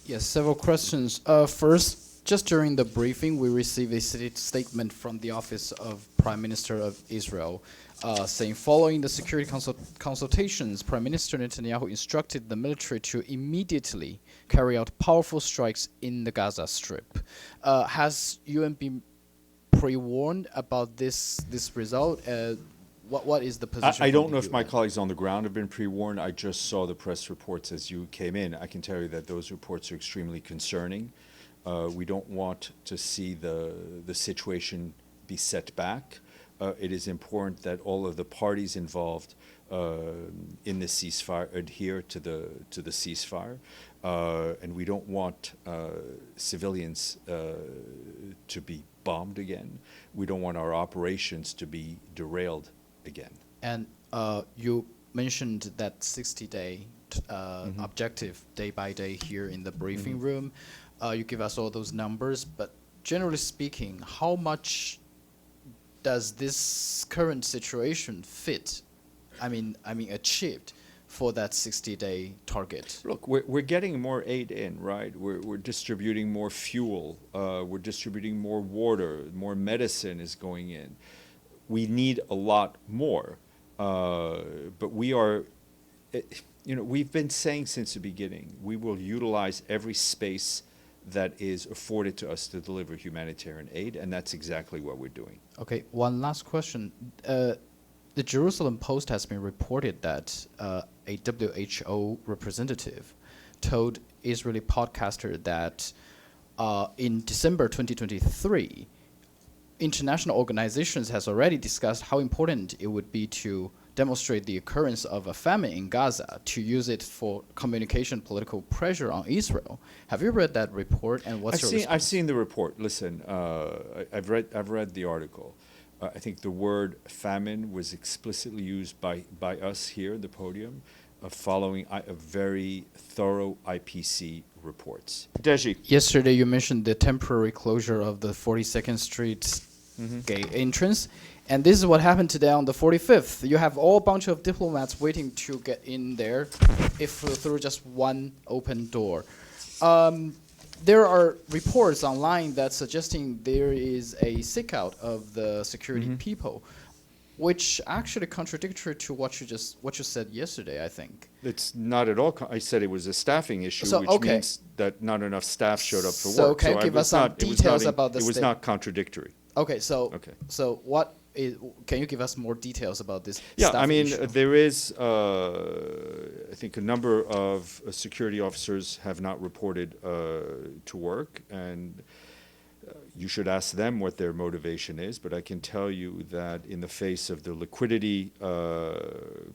Yes, several questions. First, just during the briefing, we received a statement from the Office of Prime Minister of Israel saying, following the security consultations, Prime Minister Netanyahu instructed the military to immediately carry out powerful strikes in the Gaza Strip. Has UN been pre-warned about this result? What is the position? I don't know if my colleagues on the ground have been pre-warned. I just saw the press reports as you came in. I can tell you that those reports are extremely concerning. We don't want to see the situation be set back. It is important that all of the parties involved in the ceasefire adhere to the ceasefire, and we don't want civilians to be bombed again. We don't want our operations to be derailed again. And you mentioned that 60-day objective, day by day, here in the briefing room. You give us all those numbers, but generally speaking, how much does this current situation fit? I mean, achieved for that 60-day target? Look, we're getting more aid in, right? We're distributing more fuel. We're distributing more water. More medicine is going in. We need a lot more, but we are, we've been saying since the beginning, we will utilize every space that is afforded to us to deliver humanitarian aid, and that's exactly what we're doing. Okay, one last question. The Jerusalem Post has been reported that a WHO representative told Israeli podcaster that in December 2023, international organizations has already discussed how important it would be to demonstrate the occurrence of a famine in Gaza, to use it for communication, political pressure on Israel. Have you read that report, and what's your response? I've seen the report. Listen, I've read the article. I think the word famine was explicitly used by us here at the podium, following a very thorough IPC reports. Dezhi. Yesterday you mentioned the temporary closure of the 42nd Street gate entrance, and this is what happened today on the 45th. You have all bunch of diplomats waiting to get in there through just one open door. There are reports online that suggesting there is a sick out of the security people, which actually contradictory to what you said yesterday, I think. It's not at all. I said it was a staffing issue, which means that not enough staff showed up for work. So can you give us some details about this? It was not contradictory. Okay, so what is? Can you give us more details about this? Yeah, I mean, issue? there is, I think, a number of security officers have not reported to work, and you should ask them what their motivation is. But I can tell you that in the face of the liquidity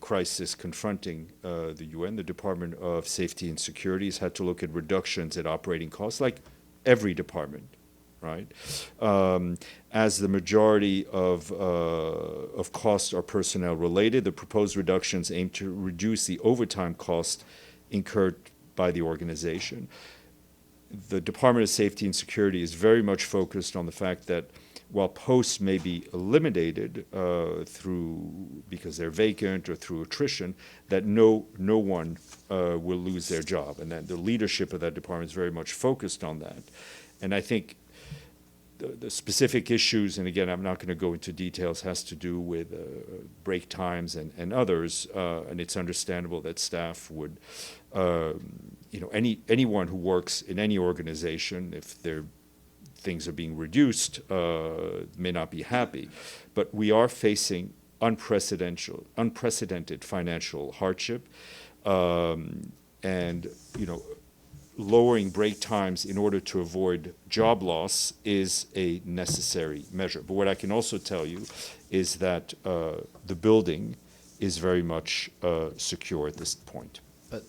crisis confronting the UN, the Department of Safety and Security has had to look at reductions at operating costs, like every department. Right, as the majority of costs are personnel related, the proposed reductions aim to reduce the overtime cost incurred by the organization. The Department of Safety and Security is very much focused on the fact that while posts may be eliminated because they're vacant or through attrition, that no one will lose their job, and that the leadership of that department is very much focused on that. And I think the specific issues, and again, I'm not going to go into details, has to do with break times and others, and it's understandable that staff would, anyone who works in any organization, if their things are being reduced, may not be happy. But we are facing unprecedented financial hardship, and lowering break times in order to avoid job loss is a necessary measure. But what I can also tell you is that the building is very much secure at this point. But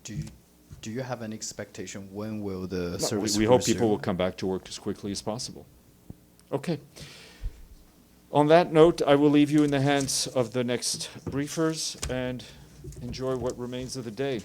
do you have an expectation when will the service we hope people will come back to work as quickly as possible. Okay. On that note, I will leave you in the hands of the next briefers and enjoy what remains of the day.